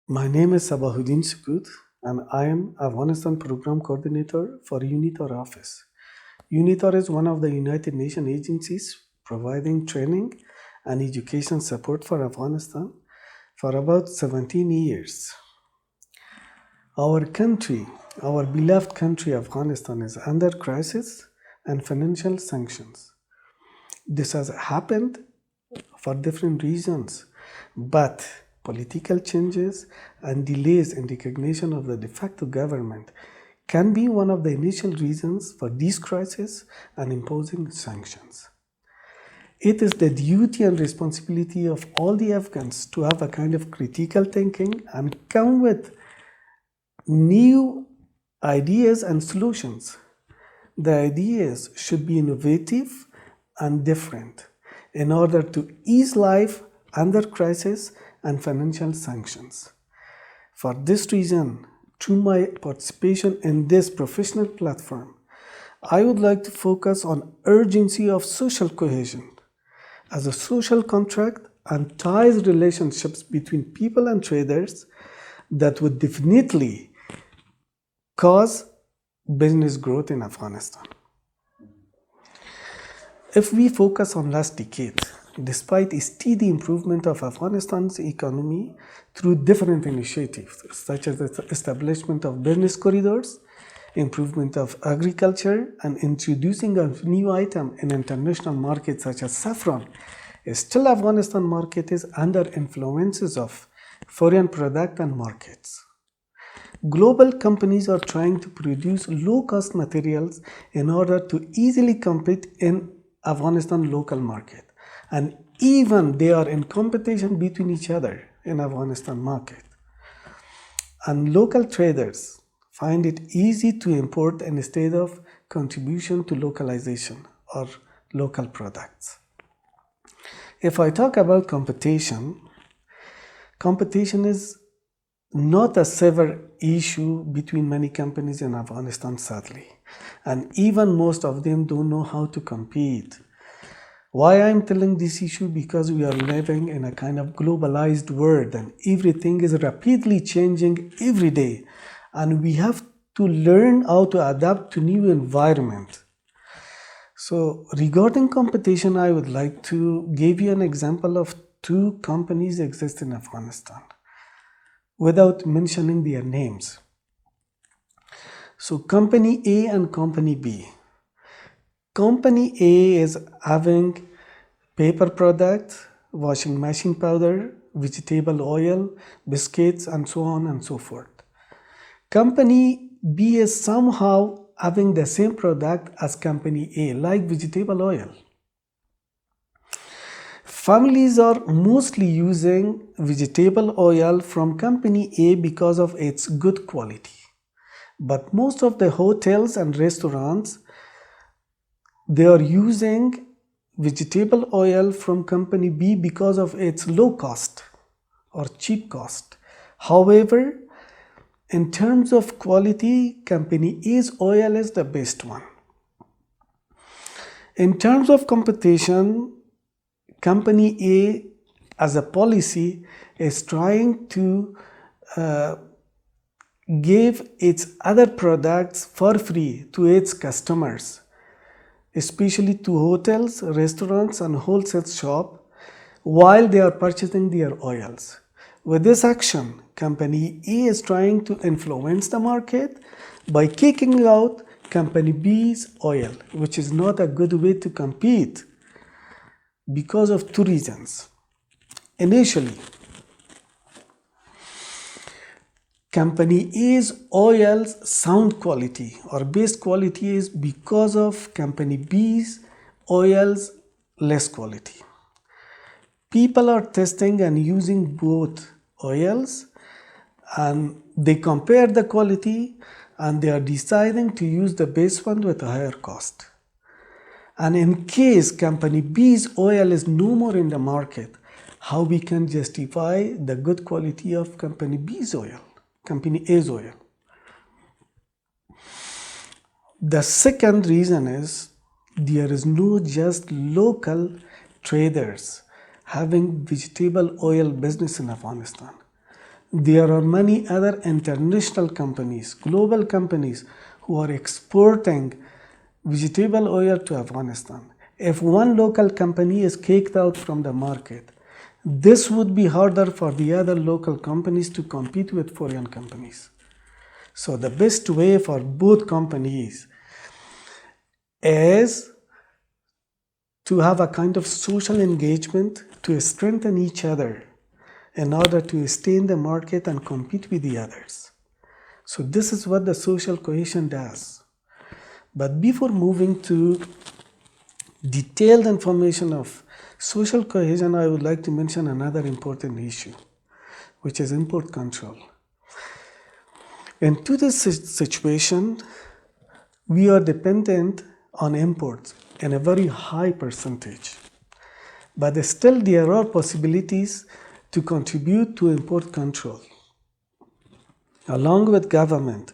My name is Sabahuddin Sokout, and I am Afghanistan Program Coordinator for UNITAR Office. UNITAR is one of the United Nations agencies providing training and education support for Afghanistan for about 17 years. Our country, our beloved country Afghanistan, is under crisis and financial sanctions. This has happened for different reasons, but political changes and delays in recognition of the de facto government can be one of the initial reasons for this crisis and imposing sanctions. It is the duty and responsibility of all the Afghans to have a kind of critical thinking and come with new ideas and solutions. The ideas should be innovative and different in order to ease life under crisis and financial sanctions. For this reason, through my participation in this professional platform, I would like to focus on urgency of social cohesion as a social contract and ties relationships between people and traders that would definitely cause business growth in Afghanistan. If we focus on last decade, despite a steady improvement of Afghanistan's economy through different initiatives, such as the establishment of business corridors, improvement of agriculture, and introducing a new item in international markets such as saffron, still Afghanistan market is under influences of foreign product and markets. Global companies are trying to produce low-cost materials in order to easily compete in Afghanistan local market, and even they are in competition between each other in Afghanistan market. And local traders find it easy to import instead of contribution to localization or local products. If I talk about competition is not a severe issue between many companies in Afghanistan, sadly. And even most of them don't know how to compete. Why I'm telling this issue? Because we are living in a kind of globalized world and everything is rapidly changing every day. And we have to learn how to adapt to new environment. So regarding competition, I would like to give you an example of two companies exist in Afghanistan without mentioning their names. So Company A and Company B. Company A is having paper products, washing machine powder, vegetable oil, biscuits, and so on and so forth. Company B is somehow having the same product as Company A, like vegetable oil. Families are mostly using vegetable oil from Company A because of its good quality. But most of the hotels and restaurants, they are using vegetable oil from Company B because of its low cost or cheap cost. However, in terms of quality, Company A's oil is the best one. In terms of competition, Company A as a policy is trying to give its other products for free to its customers, especially to hotels, restaurants, and wholesale shops, while they are purchasing their oils. With this action, Company A is trying to influence the market by kicking out Company B's oil, which is not a good way to compete because of two reasons. Initially, Company A's oil's sound quality or best quality is because of Company B's oil's less quality. People are testing and using both oils and they compare the quality and they are deciding to use the best one with a higher cost. And in case Company B's oil is no more in the market, how we can justify the good quality of Company B's oil? Company A's oil. The second reason is there is no just local traders having vegetable oil business in Afghanistan. There are many other international companies, global companies, who are exporting vegetable oil to Afghanistan. If one local company is kicked out from the market, this would be harder for the other local companies to compete with foreign companies. So the best way for both companies is to have a kind of social engagement to strengthen each other in order to stay in the market and compete with the others. So this is what the social cohesion does. But before moving to detailed information of social cohesion, I would like to mention another important issue, which is import control. In today's situation, we are dependent on imports in a very high percentage. But still there are possibilities to contribute to import control along with government,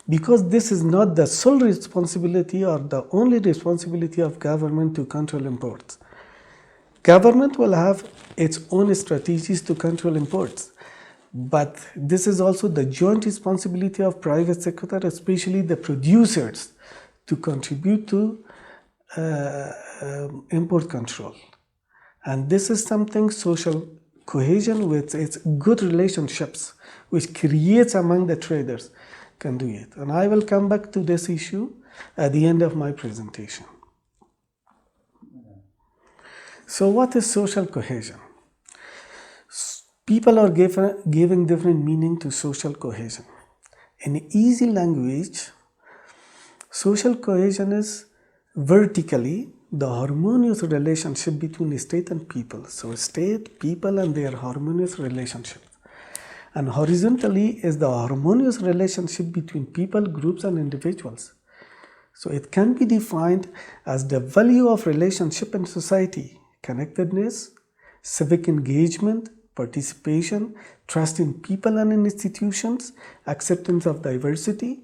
because this is not the sole responsibility or the only responsibility of government to control imports. Government will have its own strategies to control imports, but this is also the joint responsibility of private sector, especially the producers, to contribute to import control. And this is something social cohesion with its good relationships which creates among the traders can do it. And I will come back to this issue at the end of my presentation. So what is social cohesion? People are giving different meaning to social cohesion. In easy language, social cohesion is vertically the harmonious relationship between state and people. So state, people, and their harmonious relationship. And horizontally is the harmonious relationship between people, groups, and individuals. So it can be defined as the value of relationship in society, connectedness, civic engagement, participation, trust in people and in institutions, acceptance of diversity,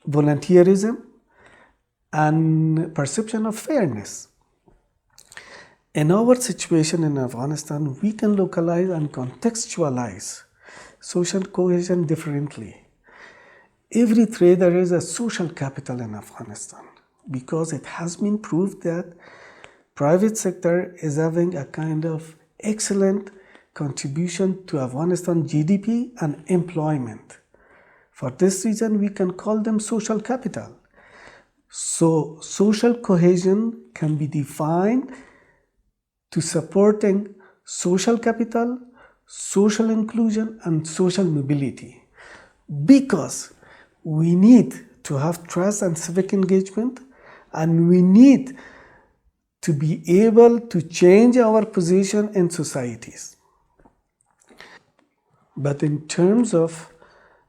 volunteerism, and perception of fairness. In our situation in Afghanistan, we can localize and contextualize social cohesion differently. Every trader is a social capital in Afghanistan because it has been proved that private sector is having a kind of excellent contribution to Afghanistan GDP and employment. For this reason, we can call them social capital. So social cohesion can be defined to supporting social capital, social inclusion, and social mobility, because we need to have trust and civic engagement, and we need to be able to change our position in societies. But in terms of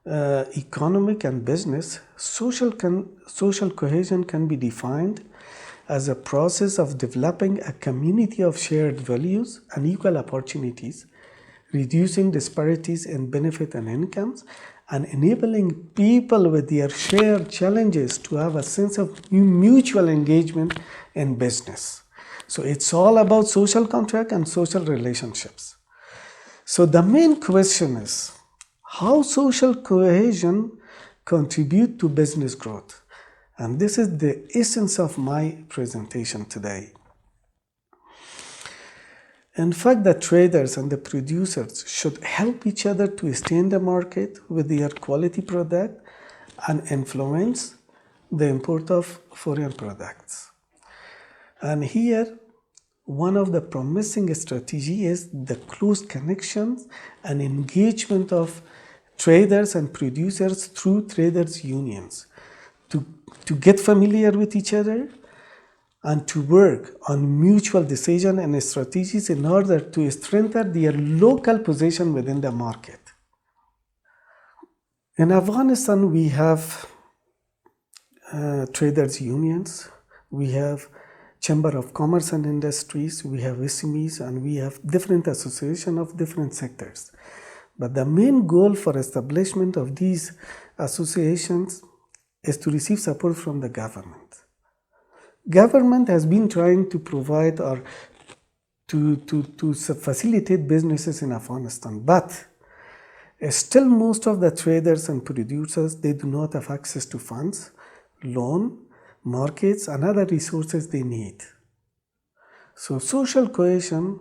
economic and business, social cohesion can be defined as a process of developing a community of shared values and equal opportunities, reducing disparities in benefit and incomes, and enabling people with their shared challenges to have a sense of mutual engagement in business. So it's all about social contract and social relationships. So the main question is, how social cohesion contribute to business growth? And this is the essence of my presentation today. In fact, the traders and the producers should help each other to stay in the market with their quality product and influence the import of foreign products. And here, one of the promising strategies is the close connections and engagement of traders and producers through traders' unions to get familiar with each other and to work on mutual decision and strategies in order to strengthen their local position within the market. In Afghanistan, we have traders' unions, we have Chamber of Commerce and Industries, we have SMEs, and we have different associations of different sectors. But the main goal for establishment of these associations is to receive support from the government. Government has been trying to provide or to facilitate businesses in Afghanistan. But still most of the traders and producers, they do not have access to funds, loan, markets, and other resources they need. So social cohesion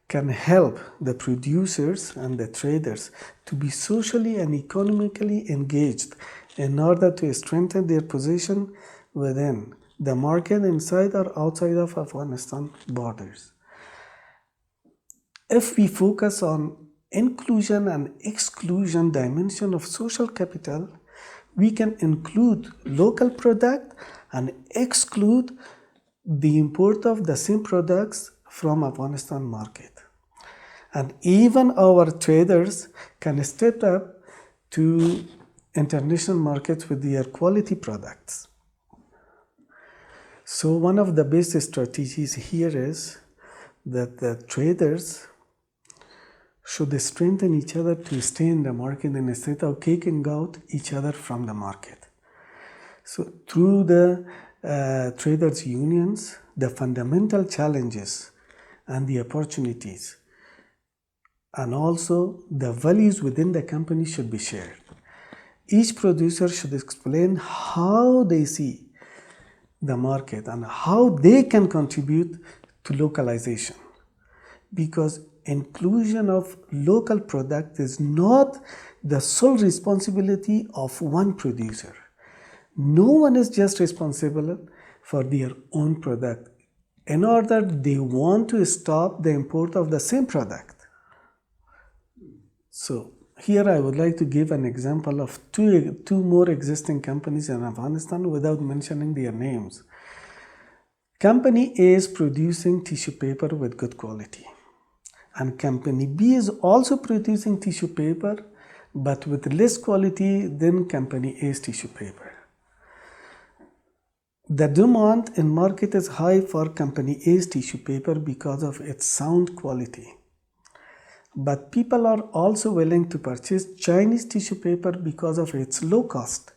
can help the producers and the traders to be socially and economically engaged in order to strengthen their position within the market inside or outside of Afghanistan borders. If we focus on inclusion and exclusion dimension of social capital, we can include local product and exclude the import of the same products from Afghanistan market. And even our traders can step up to international markets with their quality products. So one of the best strategies here is that the traders should strengthen each other to stay in the market instead of kicking out each other from the market. So through the traders unions, the fundamental challenges and the opportunities and also the values within the company should be shared. Each producer should explain how they see the market and how they can contribute to localization, because inclusion of local product is not the sole responsibility of one producer. No one is just responsible for their own product. In order, they want to stop the import of the same product. So here I would like to give an example of two more existing companies in Afghanistan without mentioning their names. Company A is producing tissue paper with good quality, and company B is also producing tissue paper but with less quality than company A's tissue paper. The demand in market is high for company A's tissue paper because of its sound quality. But people are also willing to purchase Chinese tissue paper because of its low cost.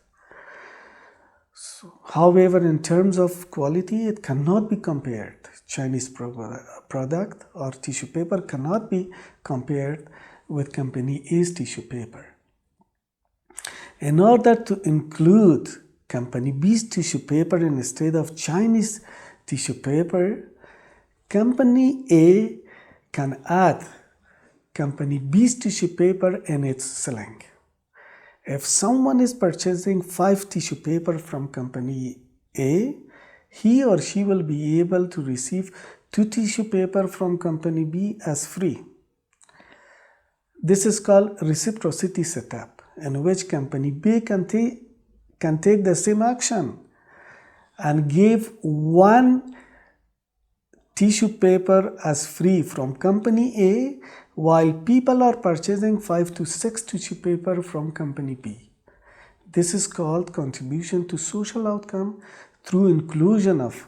So, however, in terms of quality, it cannot be compared. Chinese product or tissue paper cannot be compared with company A's tissue paper. In order to include company B's tissue paper instead of Chinese tissue paper, company A can add company B's tissue paper in its selling. If someone is purchasing 5 tissue paper from company A, he or she will be able to receive 2 tissue paper from company B as free. This is called reciprocity setup, in which company B can take the same action and give 1 tissue paper as free from company A, while people are purchasing 5 to 6 tissue paper from company B. This is called contribution to social outcome through inclusion of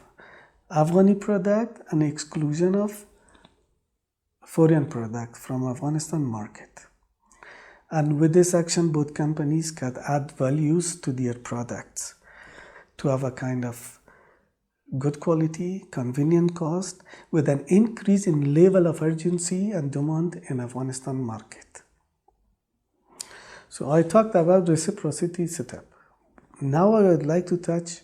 Afghani product and exclusion of foreign product from Afghanistan market. And with this action, both companies can add values to their products to have a kind of good quality, convenient cost, with an increase in level of urgency and demand in Afghanistan market. So I talked about reciprocity setup. Now I would like to touch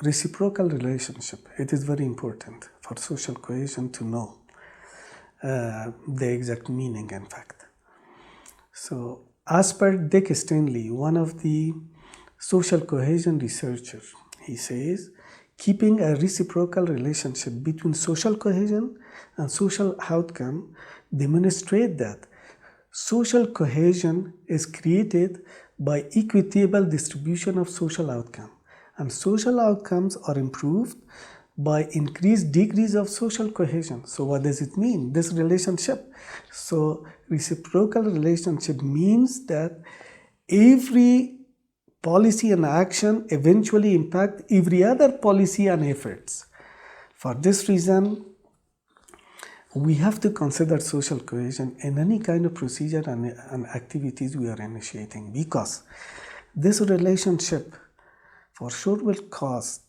reciprocal relationship. It is very important for social cohesion to know the exact meaning, in fact. So as per Dick Stanley, one of the social cohesion researchers, he says, keeping a reciprocal relationship between social cohesion and social outcome demonstrate that social cohesion is created by equitable distribution of social outcome, and social outcomes are improved by increased degrees of social cohesion. So what does it mean, this relationship? So reciprocal relationship means that every policy and action eventually impact every other policy and efforts. For this reason, we have to consider social cohesion in any kind of procedure and activities we are initiating, because this relationship for sure will cause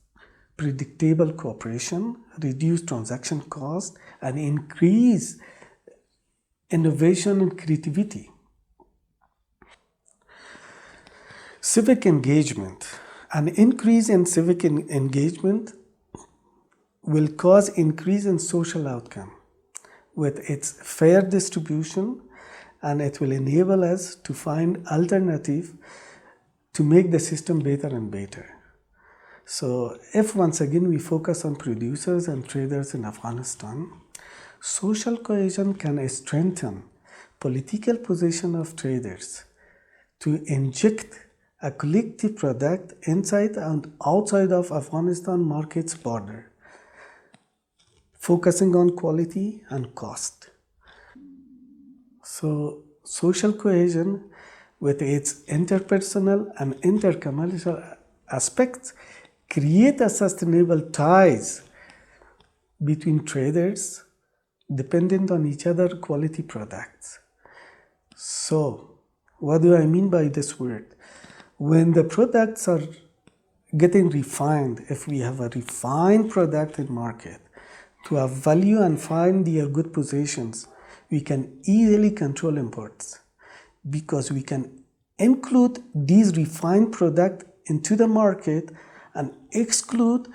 predictable cooperation, reduce transaction cost, and increase innovation and creativity. Civic engagement. An increase in civic engagement will cause increase in social outcome with its fair distribution, and it will enable us to find alternative to make the system better and better. So if once again we focus on producers and traders in Afghanistan, social cohesion can strengthen political position of traders to inject a collective product inside and outside of Afghanistan market's border, focusing on quality and cost. So social cohesion with its interpersonal and intercommercial aspects create a sustainable ties between traders dependent on each other quality products. So what do I mean by this word? When the products are getting refined, if we have a refined product in market to have value and find their good positions, we can easily control imports because we can include these refined product into the market and exclude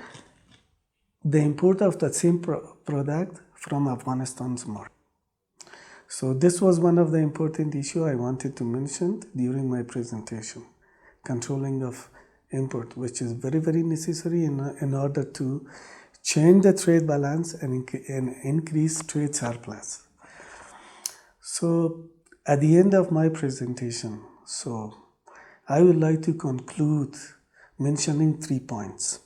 the import of the same product from Afghanistan's market. So this was one of the important issues I wanted to mention during my presentation. Controlling of import, which is very, very necessary in order to change the trade balance and increase trade surplus. So at the end of my presentation, I would like to conclude mentioning 3 points.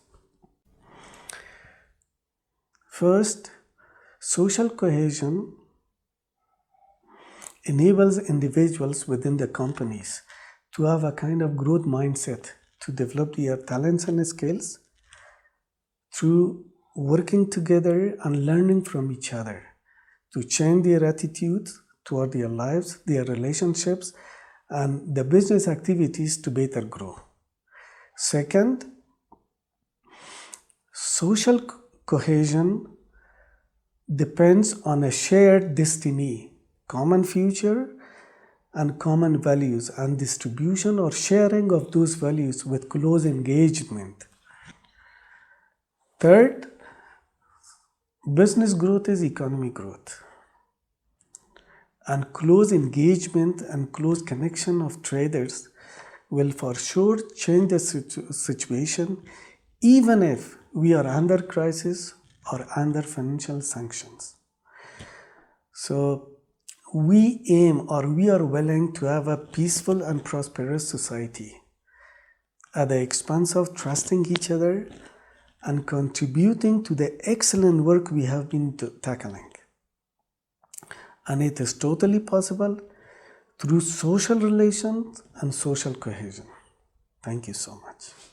First, social cohesion enables individuals within the companies to have a kind of growth mindset to develop their talents and skills through working together and learning from each other to change their attitudes toward their lives, their relationships, and the business activities to better grow. Second, social cohesion depends on a shared destiny, common future, and common values, and distribution or sharing of those values with close engagement. Third, business growth is economic growth, and close engagement and close connection of traders will for sure change the situation even if we are under crisis or under financial sanctions. So we aim or we are willing to have a peaceful and prosperous society at the expense of trusting each other and contributing to the excellent work we have been tackling. And it is totally possible through social relations and social cohesion. Thank you so much.